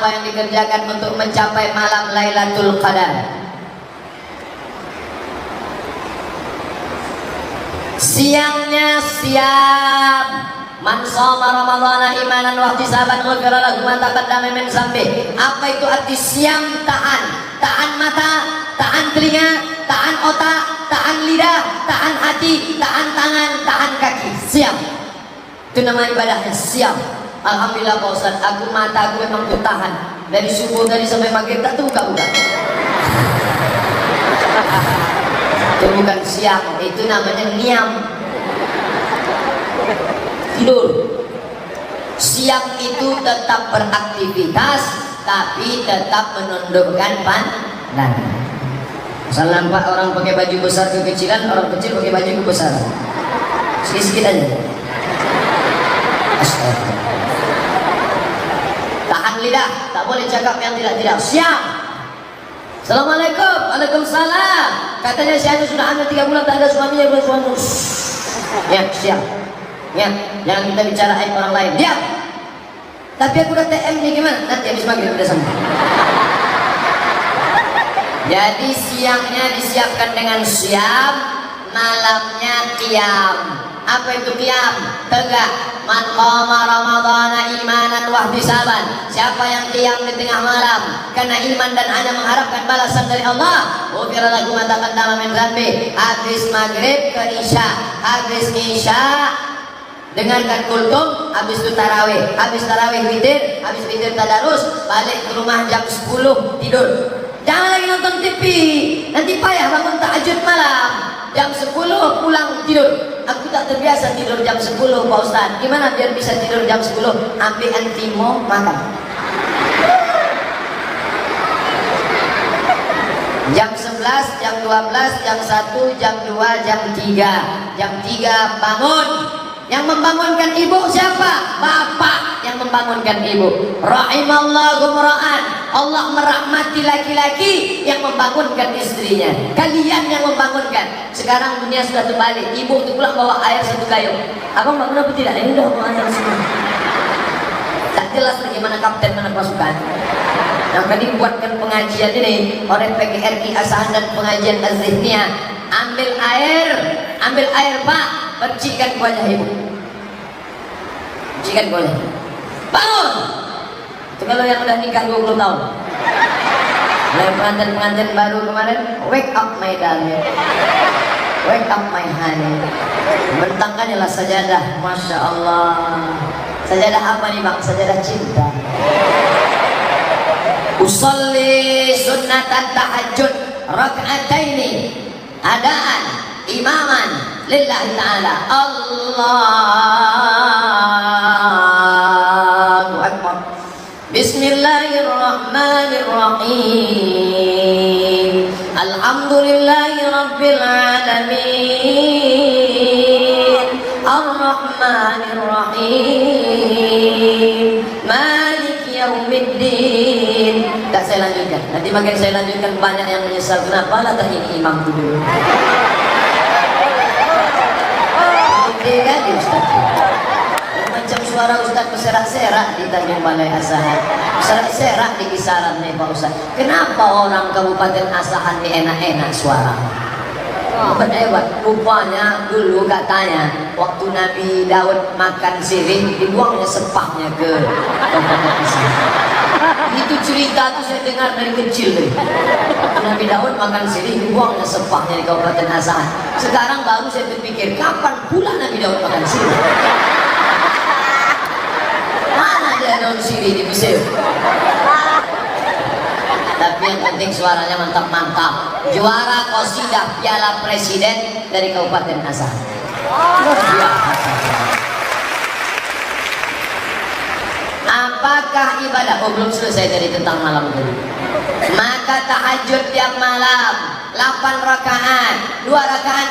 apa yang dikerjakan untuk mencapai malam Lailatul Qadar? Siangnya siap. Man shoma ramadhana imanan wa ihtisaban ghufira lahu ma taqaddama min dzambi. Apa itu arti siam? Tahan. Tahan mata, tahan telinga, tahan otak, tahan lidah, tahan hati, tahan tangan, tahan kaki. Siap. Itu nama ibadahnya, siap. Alhamdulillah Pak Ustaz, aku mata aku memang bertahan dari subuh tadi sampai maghrib tak buka-buka. Itu bukan siap, itu namanya niam. Tidur. Siap itu tetap beraktivitas, tapi tetap menundukkan pandangan. Misalnya nampak orang pakai baju besar kekecilan, orang kecil pakai baju kebesaran. Sedikit-sedikit aja. Astagfirullah. Tahan lidah, tak boleh cakap yang tidak-tidak. Siap. Assalamualaikum. Waalaikumsalam. Katanya si Anu sudah hamil 3 bulan tak ada suaminya, belum suami. Ya, siap. Ya, jangan kita bicara aib orang lain. Diam. Tapi aku udah TM nih, gimana? Nanti habis maghrib udah sampai. Jadi siangnya disiapkan dengan siap, malamnya qiyam. Apa itu qiyam? Tegak. Man qama ramadhana imanan wa ihtisaban. Siapa yang qiyam di tengah malam karena iman dan hanya mengharapkan balasan dari Allah, ghufira lahu ma taqaddama min dzambi. Habis maghrib ke isya, habis isya dengarkan kultum, habis itu tarawih, habis tarawih witir, habis witir tadarus, balik ke rumah jam 10 tidur. Jangan lagi nonton TV, nanti payah bangun tahajud malam. Jam 10 pulang tidur. Aku tak terbiasa tidur jam 10 Pak Ustaz. Gimana biar bisa tidur jam 10? Ambil antimo makan. Jam 11, jam 12, jam 1, jam 2, jam 3. Jam 3 bangun. Yang membangunkan ibu siapa? Bapak yang membangunkan ibu. Rahimallahu mra'an. Allah merahmati laki-laki yang membangunkan istrinya. Kalian yang membangunkan. Sekarang dunia sudah terbalik. Ibu itu pulang bawa air 1 gayung. Abang bangun apa tidak? Ini udah bawa air semua. Tak jelas lagi mana kapten, mana pasukan. Nah, tadi buatkan pengajian ini oleh PGRI Asahan dan pengajian Az-Zihniyah. Ambil air Pak, percikan wajah ibu. Percikan wajah. Bangun. Itu kalau yang udah nikah 20 tahun. Oleh pengantin-pengantin baru kemarin, wake up my darling, wake up my honey. Bentangkannya lah sajadah, masya Allah. Sajadah apa nih Bang? Sajadah cinta. Usolli sunnatan tahajud raka'ataini adaan imaman lillahi ta'ala. Allahu akbar. Bismillahirrahmanirrahim. Alhamdulillahi rabbil alamin. Ar-Rahmanirrahim. Maliki yaumiddin. Tak saya lanjutkan. Nanti bagian saya lanjutkan banyak yang menyesal. Kenapa lah ini imam dulu? Kan Ustaz. Macam suara Ustaz berserak-serak di Tanjung Balai Asahan. Serak-serak di kisaran nih Pak Ustaz. Kenapa orang Kabupaten Asahan ini enak-enak suara? Hebat. Rupanya dulu katanya waktu Nabi Daud makan sirih, dibuangnya sepahnya ke Kabupaten Asahan. Itu cerita tuh saya dengar dari kecil deh. Nabi Daud makan sirih, dibuangnya sepahnya di Kabupaten Asahan. Sekarang baru saya berpikir, kapan pula Nabi Daud makan sirih? Mana dia daun sirih di Mesir? Tapi yang penting suaranya mantap-mantap. Juara qasidah Piala Presiden dari Kabupaten Asahan. Apakah ibadah? Oh, belum selesai tadi tentang malam tadi. Maka tahajud tiap malam 8 rakaat, 2 rakaat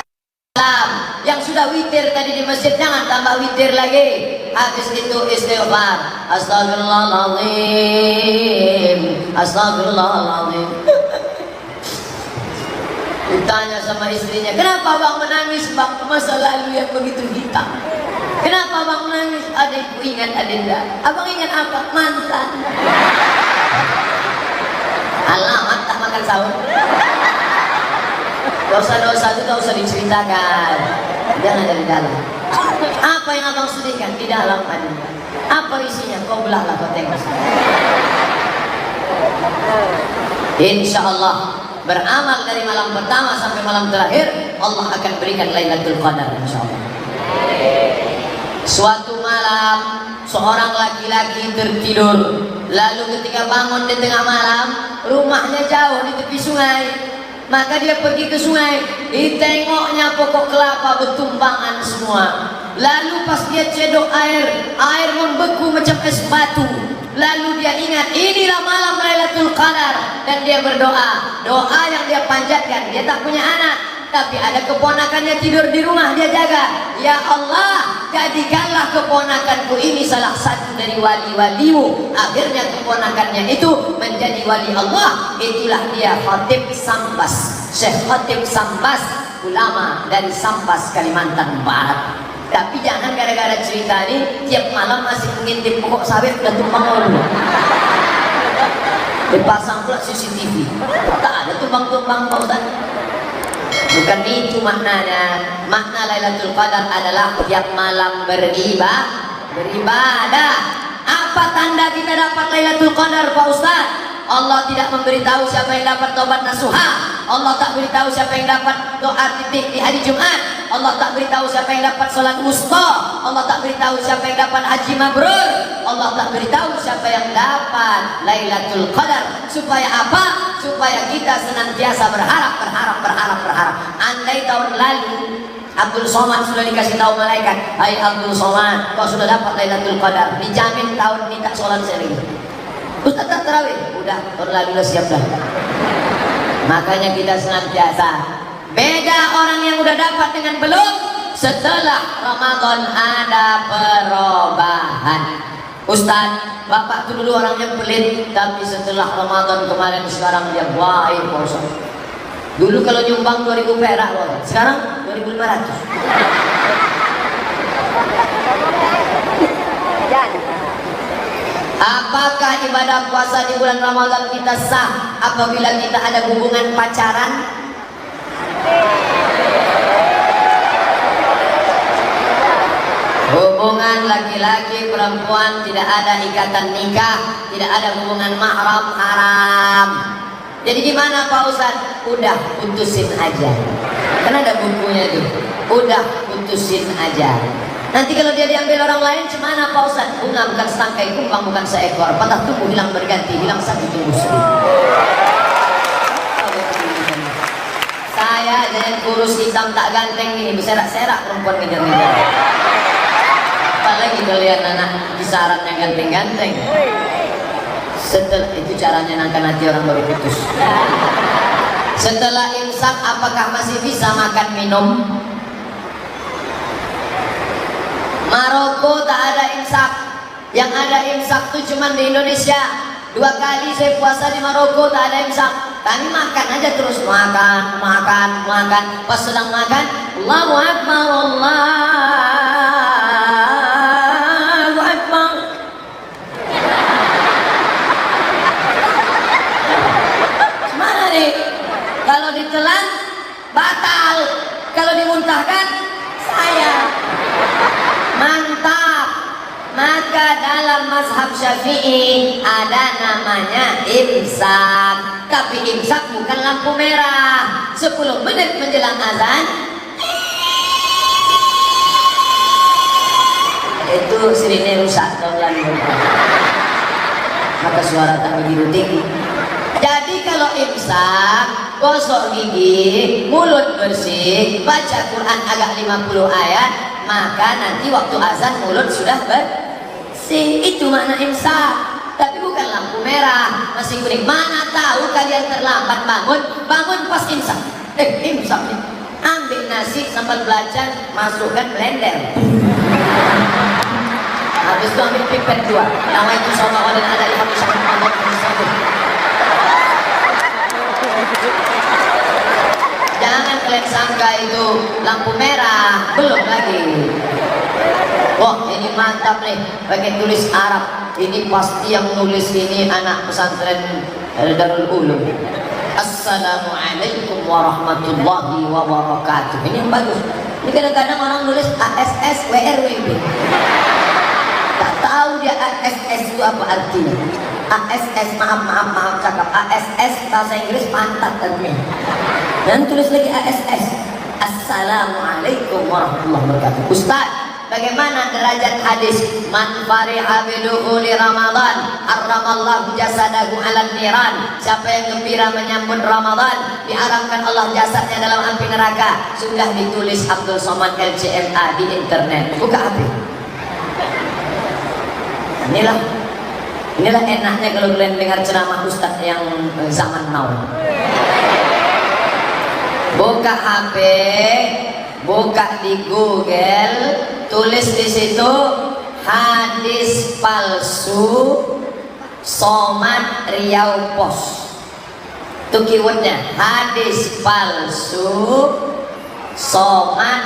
malam. Yang sudah witir tadi di masjid jangan tambah witir lagi. Habis itu istighfar. Astagfirullahaladzim, astagfirullahaladzim. Ditanya sama istrinya, kenapa Bang menangis Bang? Masa lalu yang begitu hitam. Kenapa Bang menangis? Adikku ingat Adinda. Abang ingat apa? Mantan. Alamat tak makan sahur. Dosa-dosa itu tak usah diceritakan, jangan dari dalam. Apa yang abang sedihkan di dalam hati? Apa isinya? Kau belahlah, kau tengok. Insya Allah beramal dari malam pertama sampai malam terakhir, Allah akan berikan Lailatul Qadar, insya Allah. Suatu malam seorang laki-laki tertidur, lalu ketika bangun di tengah malam, rumahnya jauh di tepi sungai. Maka dia pergi ke sungai, ditengoknya pokok kelapa bertumbangan semua. Lalu pas dia cedok air, air membeku macam es batu. Lalu dia ingat, inilah malam Lailatul Qadar, dan dia berdoa. Doa yang dia panjatkan, dia tak punya anak, tapi ada keponakannya tidur di rumah, dia jaga. Ya Allah, jadikanlah keponakanku ini salah satu dari wali-walimu. Akhirnya keponakannya itu menjadi wali Allah. Itulah dia Khatib Sambas, Syekh Khatib Sambas, ulama dari Sambas, Kalimantan Barat. Tapi jangan gara-gara cerita ini tiap malam masih mengintip pokok sawit udah tumbang orang. Dipasang pula CCTV, tak ada tumbang-tumbang Pak Ustaz. Bukan itu maknanya. Makna Lailatul Qadar adalah tiap malam beribadah. Apa tanda kita dapat Lailatul Qadar Pak Ustaz? Allah tidak memberitahu siapa yang dapat taubat nasuha. Allah tak beritahu siapa yang dapat doa titik di hari Jumat. Allah tak beritahu siapa yang dapat sholat wusta. Allah tak beritahu siapa yang dapat haji mabrur. Allah tak beritahu siapa yang dapat Lailatul Qadar. Supaya apa? Supaya kita senantiasa berharap. Andai tahun lalu Abdul Somad sudah dikasih tahu malaikat, hai Abdul Somad, kau sudah dapat Lailatul Qadar, dijamin tahun ini tak sholat sering. Ustaz tak tarawih, udah tahun lalu udah siap dah. Makanya kita senantiasa beda orang yang udah dapat dengan belum. Setelah Ramadan ada perubahan. Ustaz, bapak tuh dulu orangnya pelit, tapi setelah Ramadan kemarin sekarang dia baik Pak Ustaz. Dulu kalau nyumbang 2000 perak, sekarang 2500. Apakah ibadah puasa di bulan Ramadan kita sah apabila kita ada hubungan pacaran? Hubungan laki-laki perempuan tidak ada ikatan nikah, tidak ada hubungan mahram, haram. Jadi gimana Pak Ustaz? Udah putusin aja. Kan ada bukunya itu. Udah putusin aja. Nanti kalau dia diambil orang lain, gimana Pak Ustaz? Bunga bukan setangkai, kumbang bukan seekor, patah tumbuh hilang berganti, hilang satu tumbuh seribu. Saya jangan kurus hitam tak ganteng ini, berserak-serak perempuan ngejar-ngejar. Apalagi kalian anak kisaran yang ganteng-ganteng. Setelah itu caranya nangkan hati orang baru putus. Setelah imsak, apakah masih bisa makan minum? Maroko tak ada imsak. Yang ada imsak itu cuma di Indonesia. 2 kali saya puasa di Maroko tak ada imsak. Kami makan aja terus, makan. Pas sedang makan, Allahu Akbar, Allahu Akbar. Gimana nih? Kalau ditelan batal, kalau dimuntahkan saya. Mantap. Maka dalam mazhab Syafi'i ada namanya imsak. Tapi imsak bukan lampu merah. 10 menit menjelang azan itu sirine rusak tahun lalu. Maka suara tak begitu tinggi. Jadi kalau imsak, gosok gigi, mulut bersih, baca Quran agak 50 ayat, maka nanti waktu azan mulut sudah bersih. Itu makna imsak. Tapi bukan lampu merah, masih kuning. Mana tahu kalian terlambat bangun pas imsak. Imsak nih. Ambil nasi sambal belacan, masukkan blender. Habis itu ambil pipet 2. Nama itu sama dan ada di hati sama Allah. Jangan kalian sangka itu lampu merah, belum lagi. Wah, ini mantap nih, pakai tulis Arab. Ini pasti yang nulis ini anak pesantren Darul Ulum. Assalamualaikum warahmatullahi wabarakatuh. Ini yang bagus. Ini kadang-kadang orang nulis ASS WRWB. Tak tahu dia ASS itu apa artinya. ASS, maaf cakap ASS bahasa Inggris pantat artinya. Dan tulis lagi ASS. Assalamualaikum warahmatullahi wabarakatuh. Ustaz, bagaimana derajat hadis man fariha bidukhuli Ramadan harramallahu jasadahu 'alan niran? Siapa yang gembira menyambut Ramadan, diharamkan Allah jasadnya dalam api neraka. Sudah ditulis Abdul Somad LCMA di internet. Buka HP. Inilah enaknya kalau kalian dengar ceramah ustaz yang zaman now. Buka HP, buka di Google, tulis di situ hadis palsu Somad Riau Pos. Itu keywordnya, hadis palsu Somad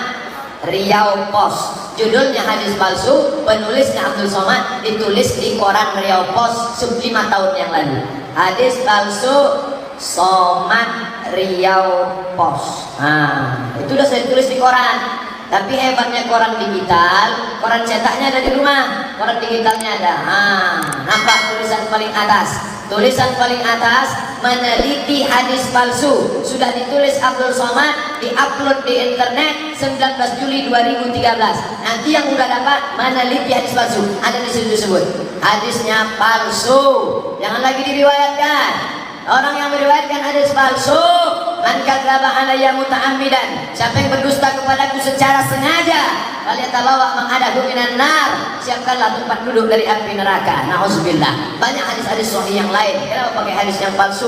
Riau Pos. Judulnya hadis palsu, penulisnya Abdul Somad, ditulis di koran Riau Pos 5 tahun yang lalu. Hadis palsu Somad Riau Pos. Nah, itu udah saya tulis di koran. Tapi hebatnya koran digital, koran cetaknya ada di rumah, koran digitalnya ada. Nampak tulisan paling atas. Tulisan paling atas, meneliti hadis palsu. Sudah ditulis Abdul Somad, diupload di internet 19 Juli 2013. Nanti yang udah dapat meneliti hadis palsu, ada di situ disebut hadisnya palsu. Jangan lagi diriwayatkan. Orang yang meriwayatkan hadis palsu, man kadzdzaba alayya muta'ammidan, siapa yang berdusta kepadaku secara sengaja, falyatabawa maq'adahu minan nar, siapkanlah tempat duduk dari api neraka. Nauzubillah. Banyak hadis-hadis sahih yang lain. Kenapa pakai hadis yang palsu?